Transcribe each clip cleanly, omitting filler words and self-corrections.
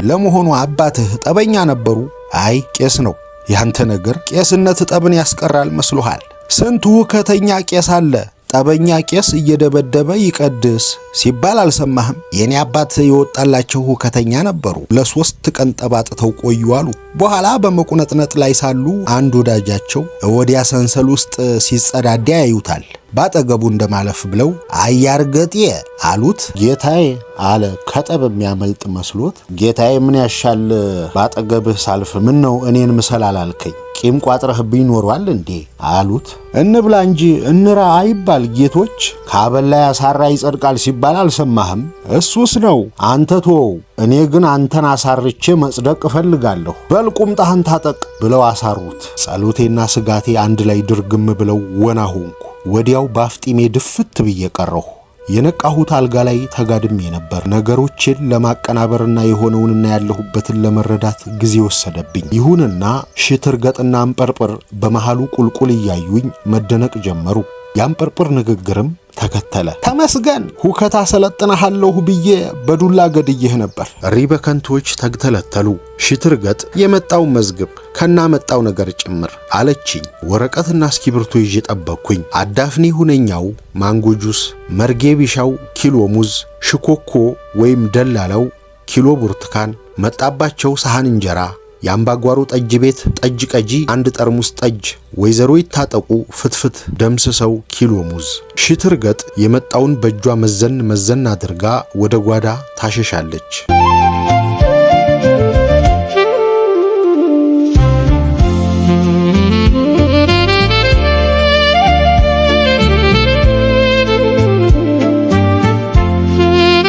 ለመሆኑ አባትህ ጠበኛ ነበሩ? አይ ቄስ ነው። ያንተ ነገር ቄስነት ጠብን ያስቀራል መስሎሃል? ስንቱ ሁከተኛ ቄስ አለ። ጠበኛ ቄስ እየደበደበ ይቀድስ ሲባል አልሰማህም? የኔ አባት የወጣላቸው ሁከተኛ ነበሩ። ለ3 ቀን ጠባጥተው ቆዩ አሉ። በኋላ በመቁነጥነጥ ላይ ሳሉ አንድ ወዳጃቸው ወዲያ ሰንሰል ውስጥ ሲጸዳዳ ያዩታል። ባጠገቡ እንደማለፍ ብለው አያርገጤ አሉት። ጌታዬ አለ ከጠብ የሚያመልጥ መስሎት። ጌታዬ ምን ያሻል ባጠገብህ ሳልፍ ምን ነው እኔን ምሰል አላልከኝ? ቂም ቋጥረህብኝ ኖሯል እንዴ አሉት። እንብላ እንጂ እንራ አይባል ጌቶች። ካበላ ያሳራ ይጸድቃል ሲባል አልሰማህም? እሱስ ነው አንተ ተወው። እኔ ግን አንተን አሳርቼ መጽደቅ እፈልጋለሁ። በል ቁምጣህን ታጠቅ ብለው አሳሩት። ጸሎቴና ስጋቴ አንድ ላይ ድርግም ብለው ወና ሆንኩ። ወዲያው ባፍጢሜ ድፍት ብዬ ቀረሁ። የነቃሁት አልጋ ላይ ተጋድሜ ነበር። ነገሮችን ለማቀናበርና የሆነውንና ያለሁበትን ለመረዳት ጊዜ ወሰደብኝ። ይሁንና ሽትርገጥና አንጰርጰር በመሃሉ ቁልቁል እያዩኝ መደነቅ ጀመሩ። የአንጰርጰር ንግግርም ተከተለ። ተመስገን ሁከታ ሰለጥነሃለሁ ብዬ በዱላ ገድዬህ ነበር። ሪበከንቶች ተግተለተሉ። ሽትርገጥ የመጣው መዝግብ ከናመጣው ነገር ጭምር አለችኝ። ወረቀትና እስክሪብቶ ይዤ ጠበቅኩኝ። አዳፍኔ ሁነኛው ማንጎ ጁስ፣ መርጌ ቢሻው ኪሎ ሙዝ፣ ሽኮኮ ወይም ደላላው ኪሎ ብርቱካን፣ መጣባቸው ሳህን እንጀራ፣ የአምባጓሮ ጠጅ ቤት ጠጅ ቀጂ 1 ጠርሙስ ጠጅ፣ ወይዘሮ ይታጠቁ ፍትፍት ደምስሰው ኪሎ ሙዝ። ሽትርገጥ የመጣውን በእጇ መዘን አድርጋ ወደ ጓዳ ታሸሻለች።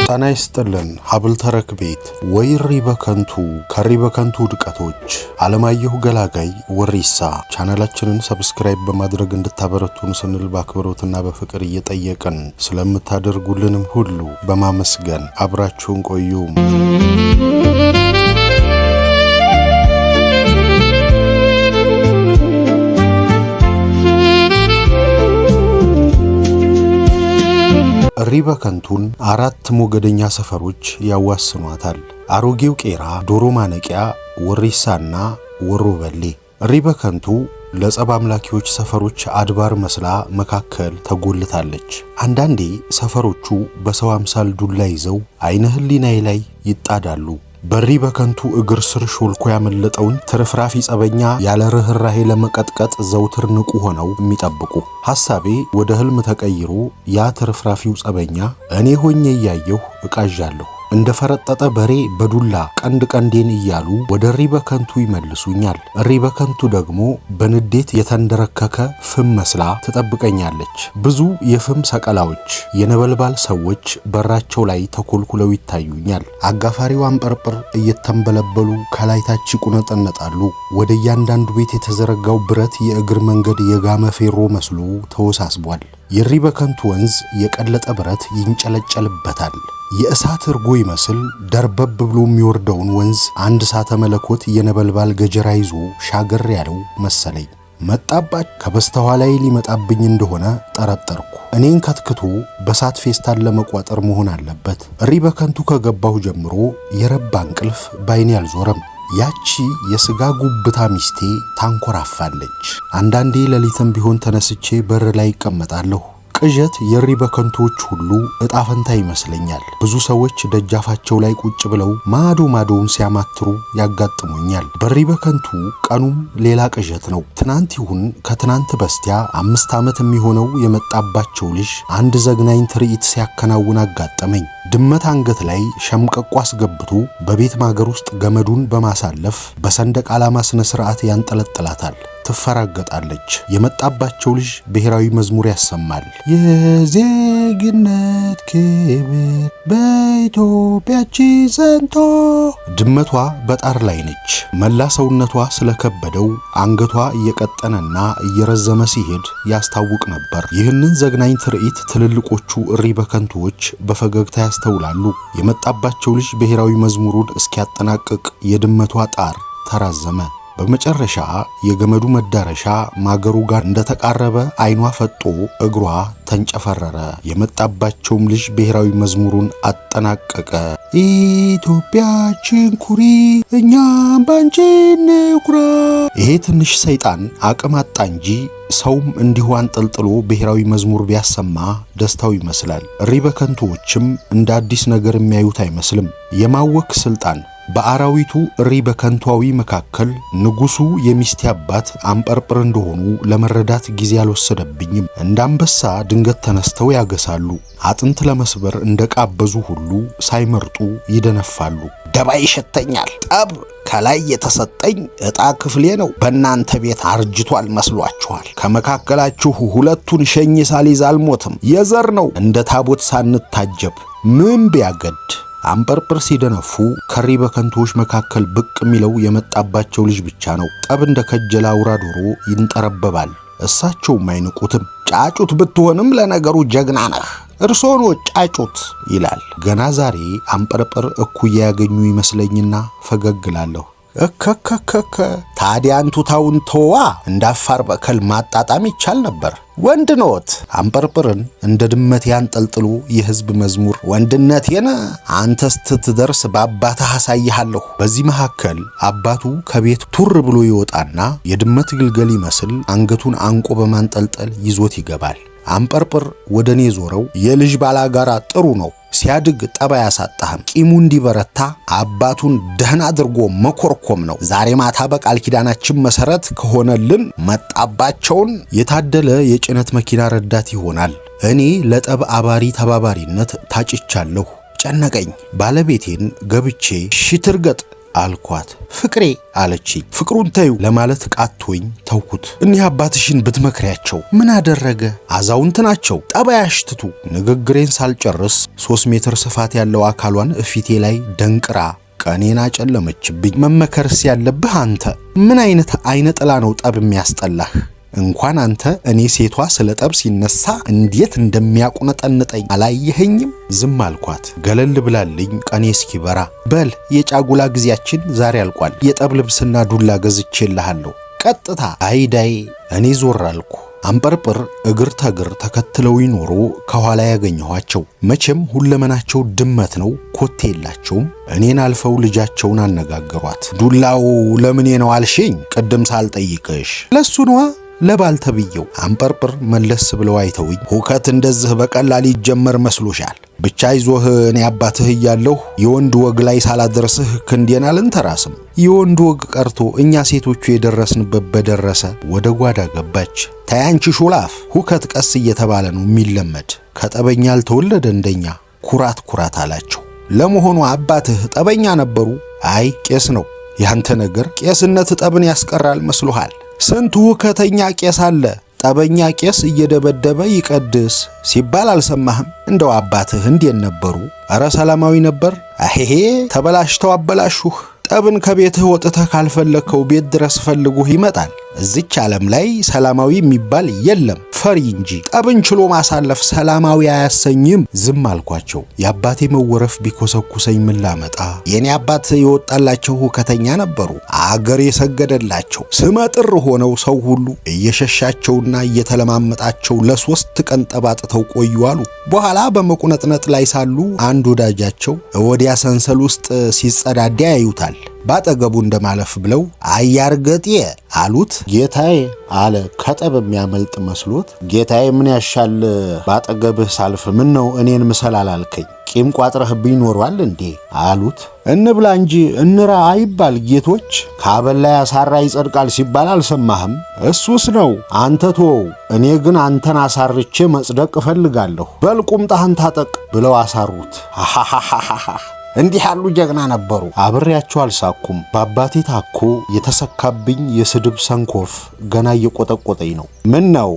ጣና ይስጥልን። ሀብል ተረክ ቤት ወይ ሪበከንቱ ከሪበከንቱ ድቀቶች አለማየሁ ገላጋይ ወሪሳ። ቻናላችንን ሰብስክራይብ በማድረግ እንድታበረቱን ስንል በአክብሮትና በፍቅር እየጠየቅን ስለምታደርጉልንም ሁሉ በማመስገን አብራችሁን ቆዩ። ሪበከንቱን 4 ሞገደኛ ሰፈሮች ያዋስኗታል። አሮጌው ቄራ፣ ዶሮ ማነቂያ፣ ወሪሳና ወሮበሌ። ሪበከንቱ ለጸብ አምላኪዎች ሰፈሮች አድባር መስላ መካከል ተጎልታለች። አንዳንዴ ሰፈሮቹ በሰው አምሳል ዱላ ይዘው አይነ ህሊናዬ ላይ ይጣዳሉ። በሪበከንቱ እግር ስር ሾልኮ ያመለጠውን ትርፍራፊ ጸበኛ ያለ ርህራሄ ለመቀጥቀጥ ዘውትር ንቁ ሆነው የሚጠብቁ። ሐሳቤ ወደ ህልም ተቀይሮ ያ ትርፍራፊው ጸበኛ እኔ ሆኜ እያየሁ እቃዣለሁ። እንደ ፈረጠጠ በሬ በዱላ ቀንዴን እያሉ ወደ ሪበከንቱ ይመልሱኛል። ሪበከንቱ ደግሞ በንዴት የተንደረከከ ፍም መስላ ትጠብቀኛለች። ብዙ የፍም ሰቀላዎች፣ የነበልባል ሰዎች በራቸው ላይ ተኮልኩለው ይታዩኛል። አጋፋሪው አንጰርጰር እየተንበለበሉ ከላይ ታች ይቁነጠነጣሉ። ወደ እያንዳንዱ ቤት የተዘረጋው ብረት የእግር መንገድ የጋመ ፌሮ መስሎ ተወሳስቧል። የሪበከንቱ ወንዝ የቀለጠ ብረት ይንጨለጨልበታል። የእሳት እርጎ ይመስል ደርበብ ብሎ የሚወርደውን ወንዝ አንድ እሳተ መለኮት የነበልባል ገጀራ ይዞ ሻገር ያለው መሰለኝ። መጣባች ከበስተኋላዬ ሊመጣብኝ እንደሆነ ጠረጠርኩ። እኔን ከትክቶ በሳት ፌስታን ለመቋጠር መሆን አለበት። ሪበከንቱ ከገባሁ ጀምሮ የረባ እንቅልፍ ባይኔ አልዞረም። ያቺ የሥጋ ጉብታ ሚስቴ ታንኮራፋለች። አንዳንዴ ሌሊትም ቢሆን ተነስቼ በር ላይ ይቀመጣለሁ። ቅዠት የሪበከንቶች ሁሉ ዕጣ ፈንታ ይመስለኛል። ብዙ ሰዎች ደጃፋቸው ላይ ቁጭ ብለው ማዶውን ሲያማትሩ ያጋጥሙኛል። በሪበከንቱ ቀኑም ሌላ ቅዠት ነው። ትናንት ይሁን ከትናንት በስቲያ 5 ዓመት የሚሆነው የመጣባቸው ልጅ አንድ ዘግናኝ ትርኢት ሲያከናውን አጋጠመኝ። ድመት አንገት ላይ ሸምቀቆ አስገብቶ በቤት ማገር ውስጥ ገመዱን በማሳለፍ በሰንደቅ ዓላማ ስነ ስርዓት ያንጠለጥላታል። ትፈራገጣለች። የመጣባቸው ልጅ ብሔራዊ መዝሙር ያሰማል። የዜግነት ክብር በኢትዮጵያችን ጸንቶ። ድመቷ በጣር ላይ ነች። መላ ሰውነቷ ስለከበደው አንገቷ እየቀጠነና እየረዘመ ሲሄድ ያስታውቅ ነበር። ይህንን ዘግናኝ ትርኢት ትልልቆቹ ሪበከንቶች በፈገግታ ያስተውላሉ። የመጣባቸው ልጅ ብሔራዊ መዝሙሩን እስኪያጠናቅቅ የድመቷ ጣር ተራዘመ። በመጨረሻ የገመዱ መዳረሻ ማገሩ ጋር እንደተቃረበ አይኗ ፈጦ እግሯ ተንጨፈረረ። የመጣባቸውም ልጅ ብሔራዊ መዝሙሩን አጠናቀቀ። ኢትዮጵያችን ኩሪ እኛም ባንቺ እንኩራ። ይሄ ትንሽ ሰይጣን አቅም አጣ እንጂ ሰውም እንዲሁ አንጠልጥሎ ብሔራዊ መዝሙር ቢያሰማ ደስታው ይመስላል። እሪ በከንቶዎችም እንደ አዲስ ነገር የሚያዩት አይመስልም። የማወክ ስልጣን በአራዊቱ እሪ በከንቷዊ መካከል ንጉሱ የሚስቴ አባት አንጰርጵር እንደሆኑ ለመረዳት ጊዜ አልወሰደብኝም። እንዳንበሳ ድንገት ተነስተው ያገሳሉ። አጥንት ለመስበር እንደቃበዙ ሁሉ ሳይመርጡ ይደነፋሉ። ደባ ይሸተኛል። ጠብ ከላይ የተሰጠኝ ዕጣ ክፍሌ ነው። በእናንተ ቤት አርጅቷል መስሏችኋል? ከመካከላችሁ ሁለቱን ሸኝ ሳልይዝ አልሞትም። የዘር ነው እንደ ታቦት ሳንታጀብ ምን ቢያገድ። አንጰርጵር ሲደነፉ ከሪ በከንቶዎች መካከል ብቅ የሚለው የመጣባቸው ልጅ ብቻ ነው። ጠብ እንደ ከጀላ አውራ ዶሮ ይንጠረበባል። እሳቸውም አይንቁትም። ጫጩት ብትሆንም ለነገሩ ጀግና ነህ፣ እርሶን ጫጩት ይላል። ገና ዛሬ አንጰርጵር እኩያ ያገኙ ይመስለኝና ፈገግላለሁ። እከከከከ ታዲያ አንቱታውን ተዋ፣ እንዳፋር በከል ማጣጣም ይቻል ነበር። ወንድ ኖት። አንጰርጵርን እንደ ድመት ያንጠልጥሎ የሕዝብ መዝሙር ወንድነቴን አንተ ስትደርስ በአባትህ አሳይሃለሁ። በዚህ መካከል አባቱ ከቤት ቱር ብሎ ይወጣና የድመት ግልገል ይመስል አንገቱን አንቆ በማንጠልጠል ይዞት ይገባል። አንጰርጵር ወደኔ ዞረው የልጅ ባላጋራ ጥሩ ነው፣ ሲያድግ ጠባ ያሳጣህም። ቂሙ እንዲበረታ አባቱን ደህና አድርጎ መኮርኮም ነው። ዛሬ ማታ በቃል ኪዳናችን መሰረት ከሆነልን መጣባቸውን የታደለ የጭነት መኪና ረዳት ይሆናል። እኔ ለጠብ አባሪ ተባባሪነት ታጭቻለሁ። ጨነቀኝ። ባለቤቴን ገብቼ ሽትርገጥ አልኳት። ፍቅሬ አለችኝ። ፍቅሩን ተዩ ለማለት ቃቶኝ ተውኩት። እኒህ አባትሽን ብትመክሪያቸው ምን አደረገ? አዛውንት ናቸው፣ ጠባይ አሽትቱ። ንግግሬን ሳልጨርስ 3 ሜትር ስፋት ያለው አካሏን እፊቴ ላይ ደንቅራ ቀኔን አጨለመችብኝ። መመከርስ ያለብህ አንተ። ምን አይነት አይነ ጥላ ነው ጠብ የሚያስጠላህ? እንኳን አንተ እኔ ሴቷ ስለ ጠብ ሲነሳ እንዴት እንደሚያቁነጠንጠኝ አላየኸኝም? ዝም አልኳት። ገለል ብላልኝ ቀኔ እስኪበራ በል የጫጉላ ጊዜያችን ዛሬ አልቋል። የጠብ ልብስና ዱላ ገዝቼልሃለሁ። ቀጥታ አይዳይ። እኔ ዞር አልኩ። አንጰርጵር እግር ተግር ተከትለው ይኖሩ ከኋላ ያገኘኋቸው። መቼም ሁለመናቸው ድመት ነው፣ ኮቴ የላቸውም። እኔን አልፈው ልጃቸውን አነጋገሯት። ዱላው ለምኔ ነው አልሽኝ? ቅድም ሳልጠይቅሽ። ለሱ ነዋ ለባልተብየው። አንጰርጵር መለስ ብለው አይተውኝ ሁከት እንደዚህ በቀላል ይጀመር መስሎሻል? ብቻ ይዞህ እኔ አባትህ እያለሁ የወንድ ወግ ላይ ሳላደርስህ ክንዴን አልንተራስም። የወንድ ወግ ቀርቶ እኛ ሴቶቹ የደረስንበት በደረሰ። ወደ ጓዳ ገባች። ታያንቺ ሹላፍ ሁከት ቀስ እየተባለ ነው የሚለመድ። ከጠበኛ አልተወለደ እንደኛ። ኩራት ኩራት አላቸው። ለመሆኑ አባትህ ጠበኛ ነበሩ? አይ ቄስ ነው። ያንተ ነገር ቄስነት ጠብን ያስቀራል መስሎሃል? ስንት ሁከተኛ ቄስ አለ። ጠበኛ ቄስ እየደበደበ ይቀድስ ሲባል አልሰማህም? እንደው አባትህ እንዴት ነበሩ? አረ ሰላማዊ ነበር። አሄሄ ተበላሽተው አበላሹህ። ጠብን ከቤትህ ወጥተህ ካልፈለከው ቤት ድረስ ፈልጉህ ይመጣል። እዚች ዓለም ላይ ሰላማዊ የሚባል የለም፣ ፈሪ እንጂ። ጠብን ችሎ ማሳለፍ ሰላማዊ አያሰኝም። ዝም አልኳቸው። የአባቴ መወረፍ ቢኮሰኩሰኝ ምን ላመጣ? የኔ አባት የወጣላቸው ሁከተኛ ነበሩ፣ አገር የሰገደላቸው። ስመጥር ሆነው ሰው ሁሉ እየሸሻቸውና እየተለማመጣቸው ለ3 ቀን ጠባጥተው ቆዩ አሉ። በኋላ በመቁነጥነጥ ላይ ሳሉ አንድ ወዳጃቸው ወዲያ ሰንሰል ውስጥ ሲጸዳዳ ያዩታል። ባጠገቡ እንደማለፍ ብለው አያርገጤ አሉት። ጌታዬ አለ ከጠብ የሚያመልጥ መስሎት። ጌታዬ ምን ያሻል ባጠገብህ ሳልፍ ምን ነው እኔን ምሰል አላልከኝ? ቂም ቋጥረህብኝ ኖሯል እንዴ አሉት። እንብላ እንጂ እንራ አይባል ጌቶች። ካበላ ያሳራ ይጸድቃል ሲባል አልሰማህም? እሱስ ነው አንተ ተወው። እኔ ግን አንተን አሳርቼ መጽደቅ እፈልጋለሁ። በል ቁምጣህን ታጠቅ ብለው አሳሩት። እንዲህ ያሉ ጀግና ነበሩ። አብሬያቸው አልሳኩም። በአባቴ ታኮ የተሰካብኝ የስድብ ሰንኮፍ ገና እየቆጠቆጠኝ ነው። ምን ነው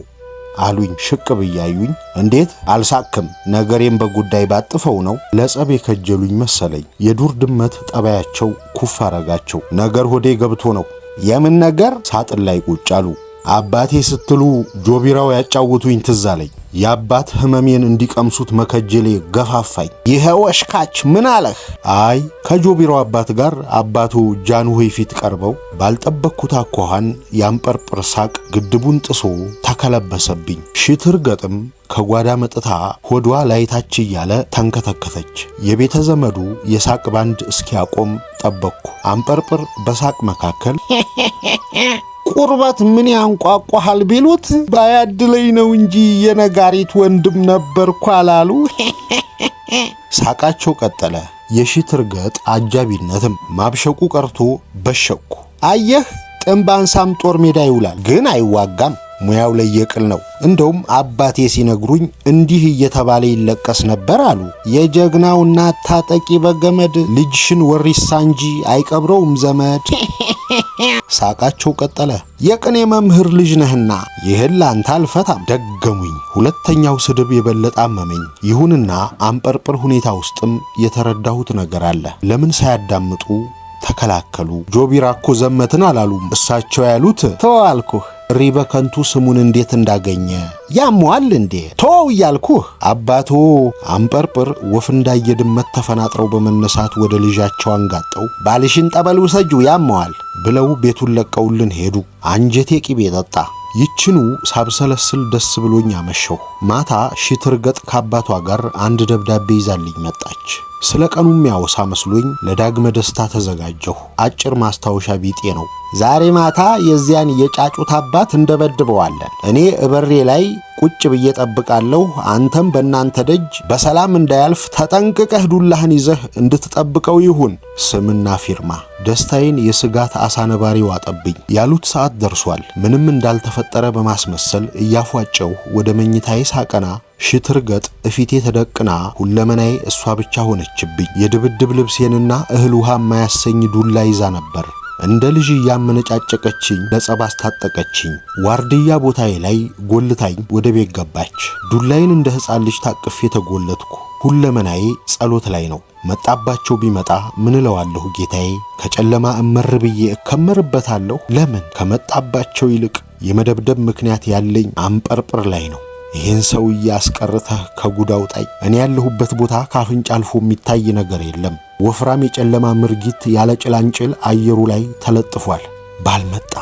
አሉኝ ሽቅብ እያዩኝ። እንዴት አልሳክም? ነገሬን በጉዳይ ባጥፈው ነው። ለጸብ የከጀሉኝ መሰለኝ። የዱር ድመት ጠባያቸው ኩፍ አረጋቸው። ነገር ሆዴ ገብቶ ነው። የምን ነገር? ሳጥን ላይ ቁጭ አሉ። አባቴ ስትሉ ጆቢራው ያጫውቱኝ ትዝ አለኝ። የአባት ህመሜን እንዲቀምሱት መከጀሌ ገፋፋኝ። ይሄ ወሽካች ምን አለህ? አይ ከጆቢራው አባት ጋር አባቱ ጃንሆይ ፊት ቀርበው ባልጠበቅኩት አኳኋን ያንጰርጰር ሳቅ ግድቡን ጥሶ ተከለበሰብኝ። ሽትር ገጥም ከጓዳ መጥታ ሆዷ ላይታች እያለ ተንከተከተች። የቤተ ዘመዱ የሳቅ ባንድ እስኪያቆም ጠበቅኩ። አንጰርጰር በሳቅ መካከል ቁርበት ምን ያንቋቋሃል ቢሉት ባያድለኝ ነው እንጂ የነጋሪት ወንድም ነበርኩ አላሉ። ሳቃቸው ቀጠለ። የሽትር ገጥ አጃቢነትም ማብሸቁ ቀርቶ በሸኩ። አየህ ጥምብ አንሳም ጦር ሜዳ ይውላል፣ ግን አይዋጋም። ሙያው ለየቅል ነው። እንደውም አባቴ ሲነግሩኝ እንዲህ እየተባለ ይለቀስ ነበር አሉ። የጀግናው እናት ታጠቂ በገመድ ልጅሽን ወሪሳ እንጂ አይቀብረውም ዘመድ። ሳቃቸው ቀጠለ። የቅኔ መምህር ልጅ ነህና ይህን ላንተ አልፈታም ደገሙኝ። ሁለተኛው ስድብ የበለጠ አመመኝ። ይሁንና አንጰርጰር ሁኔታ ውስጥም የተረዳሁት ነገር አለ። ለምን ሳያዳምጡ ተከላከሉ? ጆቢራ እኮ ዘመትን አላሉም። እሳቸው ያሉት ተዋልኩህ እሪ በከንቱ ስሙን እንዴት እንዳገኘ ያሟል እንዴ ተው እያልኩህ። አባቶ አንጰርጰር ወፍ እንዳየድመት ተፈናጥረው በመነሳት ወደ ልጃቸው አንጋጠው ባልሽን ጠበል ውሰጂው ያሟል ብለው ቤቱን ለቀውልን ሄዱ። አንጀቴ ቂቤ ጠጣ። ይችኑ ሳብሰለስል ደስ ብሎኝ አመሸሁ። ማታ ሽትር ገጥ ከአባቷ ጋር አንድ ደብዳቤ ይዛልኝ መጣች። ስለ ቀኑ የሚያወሳ መስሎኝ ለዳግመ ደስታ ተዘጋጀሁ። አጭር ማስታወሻ ቢጤ ነው። ዛሬ ማታ የዚያን የጫጩት አባት እንደበድበዋለን። እኔ እበሬ ላይ ቁጭ ብዬ ጠብቃለሁ። አንተም በእናንተ ደጅ በሰላም እንዳያልፍ ተጠንቅቀህ ዱላህን ይዘህ እንድትጠብቀው ይሁን። ስምና ፊርማ። ደስታዬን የስጋት አሳነባሪ ዋጠብኝ። ያሉት ሰዓት ደርሷል። ምንም እንዳልተፈጠረ በማስመሰል እያፏጨው ወደ መኝታዬ ሳቀና ሽትር ገጥ እፊቴ ተደቅና ሁለመናዬ እሷ ብቻ ሆነችብኝ። የድብድብ ልብሴንና እህል ውሃ የማያሰኝ ዱላ ይዛ ነበር። እንደ ልጅ እያመነጫጨቀችኝ ለጸብ አስታጠቀችኝ። ዋርድያ ቦታዬ ላይ ጎልታኝ ወደ ቤት ገባች። ዱላዬን እንደ ሕፃን ልጅ ታቅፌ ተጎለትኩ። ሁለመናዬ ጸሎት ላይ ነው። መጣባቸው ቢመጣ ምን እለዋለሁ ጌታዬ? ከጨለማ እመር ብዬ እከመርበታለሁ። ለምን ከመጣባቸው ይልቅ የመደብደብ ምክንያት ያለኝ አንጰርጰር ላይ ነው። ይህን ሰውዬ አስቀርተህ ከጉድ አውጣኝ። እኔ ያለሁበት ቦታ ካፍንጫ አልፎ የሚታይ ነገር የለም። ወፍራም የጨለማ ምርጊት ያለ ጭላንጭል አየሩ ላይ ተለጥፏል። ባልመጣ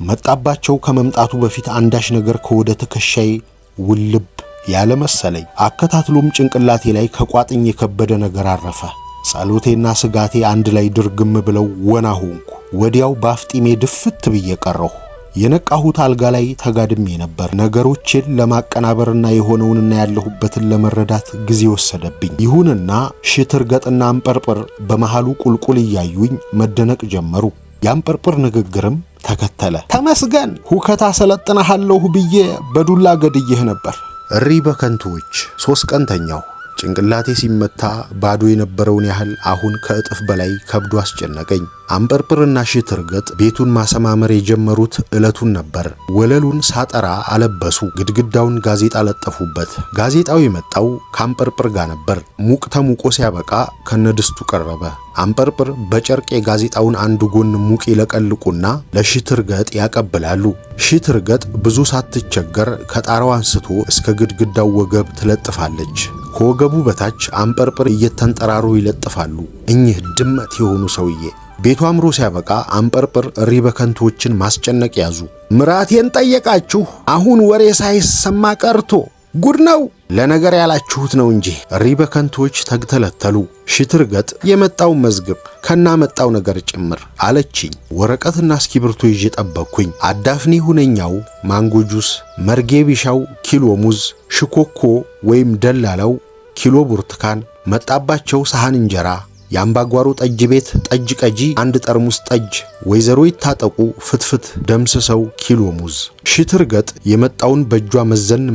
መጣባቸው ከመምጣቱ በፊት አንዳች ነገር ከወደ ትከሻዬ ውልብ ያለ መሰለኝ። አከታትሎም ጭንቅላቴ ላይ ከቋጥኝ የከበደ ነገር አረፈ። ጸሎቴና ስጋቴ አንድ ላይ ድርግም ብለው ወና ሆንኩ። ወዲያው ባፍጢሜ ድፍት ብዬ ቀረሁ። የነቃሁት አልጋ ላይ ተጋድሜ ነበር። ነገሮችን ለማቀናበርና የሆነውንና ያለሁበትን ለመረዳት ጊዜ ወሰደብኝ። ይሁንና ሽትር ገጥና አንጰርጰር በመሃሉ ቁልቁል እያዩኝ መደነቅ ጀመሩ። የአንጰርጰር ንግግርም ተከተለ። ተመስገን ሁከታ ሰለጥነሃለሁ ብዬ በዱላ ገድዬህ ነበር። እሪ በከንቱዎች 3 ቀን ተኛሁ። ጭንቅላቴ ሲመታ ባዶ የነበረውን ያህል አሁን ከእጥፍ በላይ ከብዶ አስጨነቀኝ። አንጰርጰርና ሽትር ገጥ ቤቱን ማሰማመር የጀመሩት ዕለቱን ነበር። ወለሉን ሳጠራ አለበሱ። ግድግዳውን ጋዜጣ ለጠፉበት። ጋዜጣው የመጣው ከአንጰርጰር ጋር ነበር። ሙቅ ተሙቆ ሲያበቃ ከነድስቱ ቀረበ። አንጰርጰር በጨርቅ የጋዜጣውን አንድ ጎን ሙቅ ይለቀልቁና ለሽትር ገጥ ያቀብላሉ። ሽትር ገጥ ብዙ ሳትቸገር ከጣራው አንስቶ እስከ ግድግዳው ወገብ ትለጥፋለች። ከወገቡ በታች አንጰርጰር እየተንጠራሩ ይለጥፋሉ። እኚህ ድመት የሆኑ ሰውዬ ቤቱ አምሮ ሲያበቃ አንጰርጰር እሪ በከንቶችን ማስጨነቅ ያዙ። ምራቴን ጠየቃችሁ፣ አሁን ወሬ ሳይሰማ ቀርቶ ጉድ ነው። ለነገር ያላችሁት ነው እንጂ። እሪ በከንቶች ተግተለተሉ። ሽትር ገጥ የመጣው መዝግብ ከናመጣው ነገር ጭምር አለችኝ። ወረቀትና እስክሪብቶ ይዤ ጠበቅኩኝ። አዳፍኔ ሁነኛው ማንጎ ጁስ፣ መርጌ ቢሻው ኪሎ ሙዝ፣ ሽኮኮ ወይም ደላላው ኪሎ ብርቱካን፣ መጣባቸው ሳህን እንጀራ፣ የአምባጓሮ ጠጅ ቤት ጠጅ ቀጂ 1 ጠርሙስ ጠጅ፣ ወይዘሮ ይታጠቁ ፍትፍት ደምስሰው ኪሎ ሙዝ። ሽትር ገጥ የመጣውን በእጇ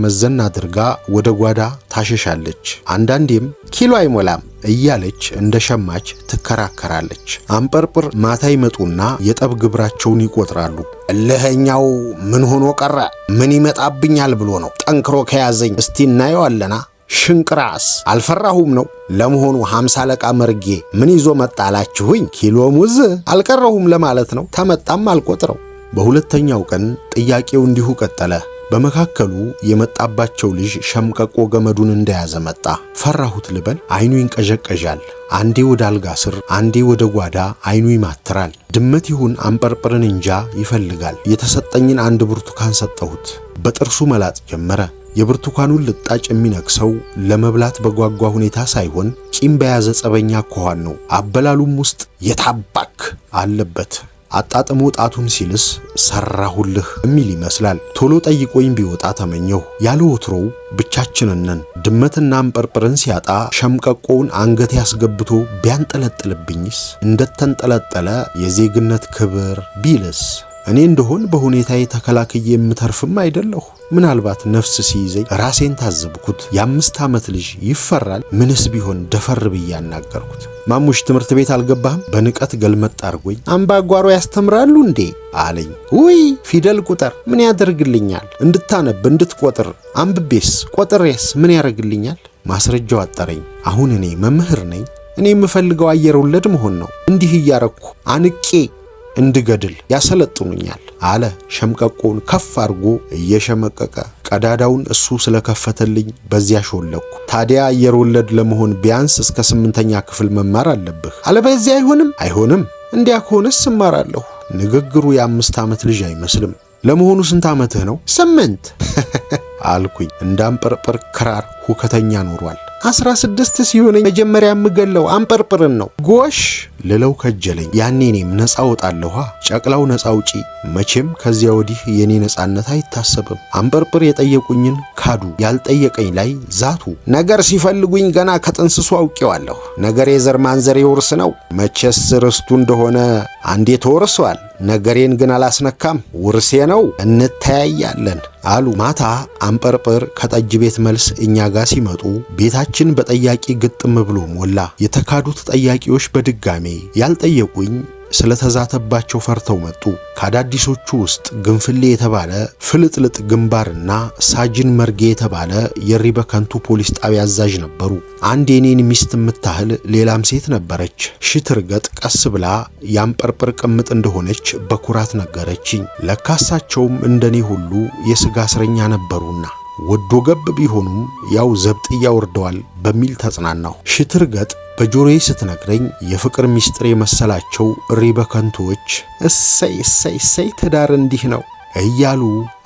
መዘን አድርጋ ወደ ጓዳ ታሸሻለች። አንዳንዴም ኪሎ አይሞላም እያለች እንደ ሸማች ትከራከራለች። አንጰርጰር ማታ ይመጡና የጠብ ግብራቸውን ይቆጥራሉ። እልህኛው ምን ሆኖ ቀረ? ምን ይመጣብኛል ብሎ ነው ጠንክሮ ከያዘኝ እስቲ እናየዋለና። ሽንቅራስ አልፈራሁም ነው። ለመሆኑ 50 አለቃ መርጌ ምን ይዞ መጣላችሁኝ? ኪሎ ሙዝ አልቀረሁም ለማለት ነው። ተመጣም አልቆጥረው በሁለተኛው ቀን ጥያቄው እንዲሁ ቀጠለ። በመካከሉ የመጣባቸው ልጅ ሸምቀቆ ገመዱን እንደያዘ መጣ። ፈራሁት ልበል። አይኑ ይንቀዠቀዣል። አንዴ ወደ አልጋ ስር፣ አንዴ ወደ ጓዳ አይኑ ይማትራል። ድመት ይሁን አንጰርጵርን እንጃ ይፈልጋል። የተሰጠኝን አንድ ብርቱካን ሰጠሁት። በጥርሱ መላጥ ጀመረ። የብርቱካኑን ልጣጭ የሚነክሰው ለመብላት በጓጓ ሁኔታ ሳይሆን ቂም በያዘ ጸበኛ አኳኋን ነው። አበላሉም ውስጥ የታባክ አለበት። አጣጥሞ ጣቱን ሲልስ ሰራሁልህ የሚል ይመስላል። ቶሎ ጠይቆኝ ቢወጣ ተመኘሁ። ያለ ወትሮው ብቻችንን ነን። ድመትና አንጰርጵርን ሲያጣ ሸምቀቆውን አንገት ያስገብቶ ቢያንጠለጥልብኝስ? እንደተንጠለጠለ የዜግነት ክብር ቢልስ? እኔ እንደሆን በሁኔታዬ ተከላክዬ የምተርፍም አይደለሁ። ምናልባት ነፍስ ሲይዘኝ ራሴን ታዘብኩት። የ5 ዓመት ልጅ ይፈራል? ምንስ ቢሆን ደፈር ብዬ አናገርኩት። ማሙሽ ትምህርት ቤት አልገባህም? በንቀት ገልመጥ አርጎኝ አምባጓሮ ያስተምራሉ እንዴ አለኝ። ውይ ፊደል ቁጥር ምን ያደርግልኛል? እንድታነብ እንድትቆጥር፣ አንብቤስ ቆጥሬስ ምን ያደርግልኛል? ማስረጃው አጠረኝ። አሁን እኔ መምህር ነኝ። እኔ የምፈልገው አየር ወለድ መሆን ነው። እንዲህ እያረኩ አንቄ እንድገድል ያሰለጥኑኛል አለ። ሸምቀቆውን ከፍ አርጎ እየሸመቀቀ ቀዳዳውን እሱ ስለከፈተልኝ በዚያ ሾለኩ። ታዲያ አየር ወለድ ለመሆን ቢያንስ እስከ 8ኛ ክፍል መማር አለብህ። አለበዚያ አይሆንም። እንዲያ ከሆነስ እማራለሁ። ንግግሩ የ5 ዓመት ልጅ አይመስልም። ለመሆኑ ስንት ዓመትህ ነው? 8 አልኩኝ። እንዳንጰርጵር ክራር ሁከተኛ ኖሯል። 16 ሲሆነኝ መጀመሪያ የምገለው አንጰርጵርን ነው። ጎሽ ልለው ከጀለኝ። ያኔ እኔም ነፃ ወጣለሁ። ጨቅላው ነፃ ውጪ። መቼም ከዚያ ወዲህ የኔ ነፃነት አይታሰብም። አንጰርጵር የጠየቁኝን ካዱ፣ ያልጠየቀኝ ላይ ዛቱ። ነገር ሲፈልጉኝ ገና ከጥንስሱ አውቄዋለሁ። ነገር የዘር ማንዘር የውርስ ነው። መቼስ ርስቱ እንደሆነ አንዴ ተወርሷል። ነገሬን ግን አላስነካም። ውርሴ ነው። እንተያያለን አሉ። ማታ አንጰርጵር ከጠጅ ቤት መልስ እኛ ጋር ሲመጡ ቤታችን በጠያቂ ግጥም ብሎ ሞላ። የተካዱት ጠያቂዎች በድጋሜ ያልጠየቁኝ ስለተዛተባቸው ፈርተው መጡ። ከአዳዲሶቹ ውስጥ ግንፍሌ የተባለ ፍልጥልጥ ግንባርና ሳጅን መርጌ የተባለ የሪበከንቱ ፖሊስ ጣቢያ አዛዥ ነበሩ። አንድ የኔን ሚስት የምታህል ሌላም ሴት ነበረች። ሽትርገጥ ቀስ ብላ የአንጰርጵር ቅምጥ እንደሆነች በኩራት ነገረችኝ። ለካሳቸውም እንደኔ ሁሉ የሥጋ እስረኛ ነበሩና ወዶ ገብ ቢሆኑም ያው ዘብጥያ ወርደዋል በሚል ተጽናናሁ። ሽትርገጥ በጆሮዬ ስትነግረኝ የፍቅር ሚስጥር የመሰላቸው ሪበከንቶች እሰይ ትዳር እንዲህ ነው እያሉ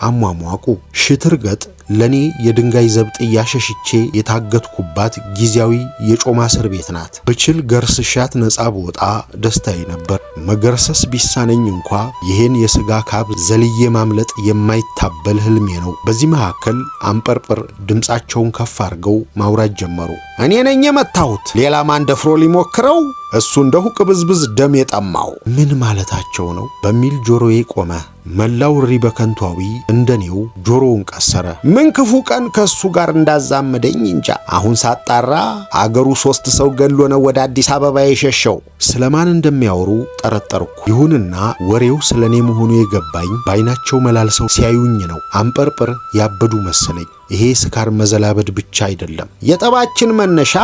አሟሟቁ። ሽትርገጥ ለኔ የድንጋይ ዘብጥያ ሸሽቼ የታገትኩባት ጊዜያዊ የጮማ እስር ቤት ናት። ብችል ገርስሻት ነፃ በወጣ ደስታዬ ነበር። መገርሰስ ቢሳነኝ እንኳ ይሄን የሥጋ ካብ ዘልዬ ማምለጥ የማይታበል ህልሜ ነው። በዚህ መካከል አንጰርጵር ድምፃቸውን ከፍ አድርገው ማውራት ጀመሩ። እኔ ነኝ የመታሁት፣ ሌላ ማን ደፍሮ ሊሞክረው? እሱ እንደሁ ቅብዝብዝ ደም የጠማው። ምን ማለታቸው ነው በሚል ጆሮዬ ቆመ። መላው ሪበከንቷዊ እንደኔው ጆሮውን ቀሰረ። ምን ክፉ ቀን ከሱ ጋር እንዳዛመደኝ እንጃ። አሁን ሳጣራ አገሩ 3 ሰው ገሎ ነው ወደ አዲስ አበባ የሸሸው። ስለማን እንደሚያወሩ ጠረጠርኩ። ይሁንና ወሬው ስለኔ መሆኑ የገባኝ ባይናቸው መላልሰው ሲያዩኝ ነው። አንጰርጵር ያበዱ መሰለኝ። ይሄ ስካር መዘላበድ ብቻ አይደለም። የጠባችን መነሻ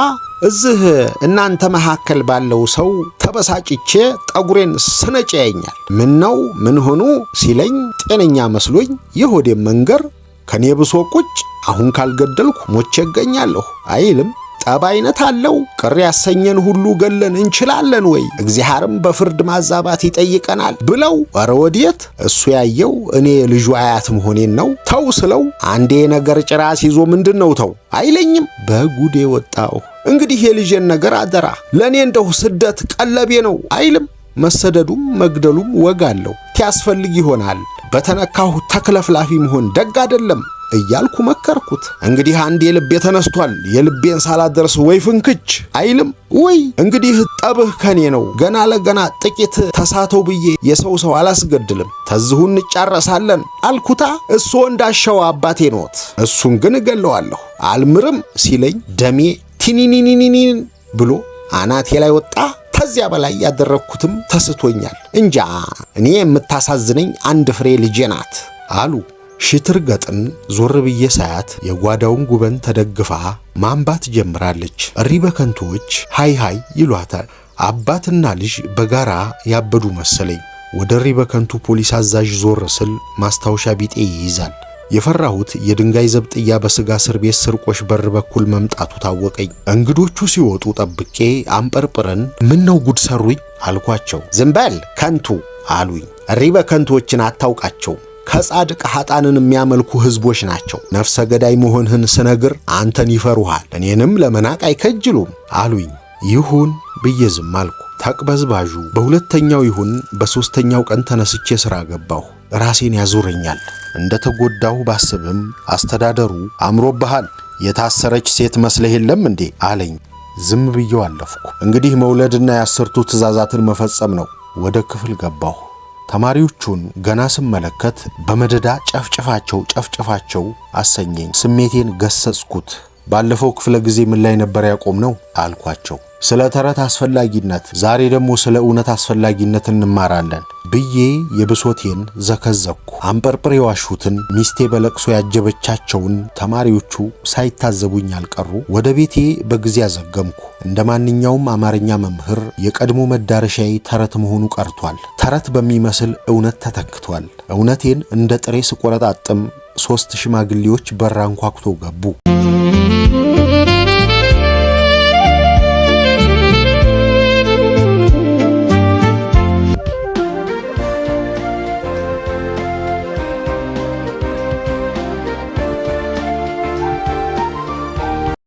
እዚህ እናንተ መካከል ባለው ሰው ተበሳጭቼ ጠጉሬን ስነጭ ያየኛል። ምን ነው ምን ሆኑ ሲለኝ ጤነኛ መስሎኝ የሆዴም መንገር ከኔ ብሶ ቁጭ አሁን ካልገደልኩ ሞቼ እገኛለሁ አይልም። ጠብ አይነት አለው። ቅር ያሰኘን ሁሉ ገለን እንችላለን ወይ? እግዚአብሔርም በፍርድ ማዛባት ይጠይቀናል ብለው ኧረ ወዴት? እሱ ያየው እኔ ልጁ አያት መሆኔን ነው። ተው ስለው አንዴ ነገር ጭራ ሲዞ ምንድነው ተው አይለኝም። በጉዴ ወጣው። እንግዲህ የልጄን ነገር አደራ፣ ለኔ እንደው ስደት ቀለቤ ነው አይልም። መሰደዱም መግደሉም ወግ አለው። ያስፈልግ ይሆናል። በተነካሁ ተክለፍላፊ መሆን ደግ አይደለም እያልኩ መከርኩት። እንግዲህ አንዴ ልቤ ተነስቷል፣ የልቤን ሳላደርስ ወይ ፍንክች አይልም ወይ? እንግዲህ ጠብህ ከኔ ነው። ገና ለገና ጥቂት ተሳተው ብዬ የሰው አላስገድልም፣ ተዝሁ እንጫረሳለን አልኩታ። እሱ እንዳሻው አባቴ ኖት፣ እሱን ግን እገለዋለሁ አልምርም ሲለኝ ደሜ ቲኒኒኒኒን ብሎ አናቴ ላይ ወጣ። ከዚያ በላይ ያደረኩትም ተስቶኛል። እንጃ እኔ የምታሳዝነኝ አንድ ፍሬ ልጄ ናት አሉ። ሽትርገጥን ዞር ብዬ ሳያት የጓዳውን ጉበን ተደግፋ ማንባት ጀምራለች። ሪበከንቶች ሃይ ይሏታል። አባትና ልጅ በጋራ ያበዱ መሰለኝ። ወደ ሪበከንቱ ፖሊስ አዛዥ ዞር ስል ማስታወሻ ቢጤ ይይዛል። የፈራሁት የድንጋይ ዘብጥያ በስጋ እስር ቤት ስርቆሽ በር በኩል መምጣቱ ታወቀኝ። እንግዶቹ ሲወጡ ጠብቄ አንጠርጥረን ምን ነው ጉድ ሰሩኝ አልኳቸው። ዝም በል ከንቱ አሉኝ። ሪበከንቶችን አታውቃቸው፣ ከጻድቅ ኃጣንን የሚያመልኩ ህዝቦች ናቸው። ነፍሰ ገዳይ መሆንህን ስነግር አንተን ይፈሩሃል፣ እኔንም ለመናቅ አይከጅሉም አሉኝ። ይሁን ብዬ ዝም አልኩ። ተቅበዝባዡ በሁለተኛው ይሁን በሶስተኛው ቀን ተነስቼ ሥራ ገባሁ። ራሴን ያዞረኛል። እንደ ተጎዳሁ ባስብም አስተዳደሩ አምሮብሃል፣ የታሰረች ሴት መስለህ የለም እንዴ አለኝ። ዝም ብዬው አለፍኩ። እንግዲህ መውለድና የአስርቱ ትእዛዛትን መፈጸም ነው። ወደ ክፍል ገባሁ። ተማሪዎቹን ገና ስመለከት በመደዳ ጨፍጭፋቸው አሰኘኝ። ስሜቴን ገሰጽኩት። ባለፈው ክፍለ ጊዜ ምን ላይ ነበር ያቆምነው አልኳቸው። ስለ ተረት አስፈላጊነት፣ ዛሬ ደግሞ ስለ እውነት አስፈላጊነት እንማራለን ብዬ የብሶቴን ዘከዘኩ። አንበርብር የዋሹትን ሚስቴ በለቅሶ ያጀበቻቸውን ተማሪዎቹ ሳይታዘቡኝ አልቀሩ። ወደ ቤቴ በጊዜ አዘገምኩ። እንደ ማንኛውም አማርኛ መምህር የቀድሞ መዳረሻዬ ተረት መሆኑ ቀርቷል። ተረት በሚመስል እውነት ተተክቷል። እውነቴን እንደ ጥሬ ስቆረጣጥም 3 ሽማግሌዎች በር አንኳኩተው ገቡ።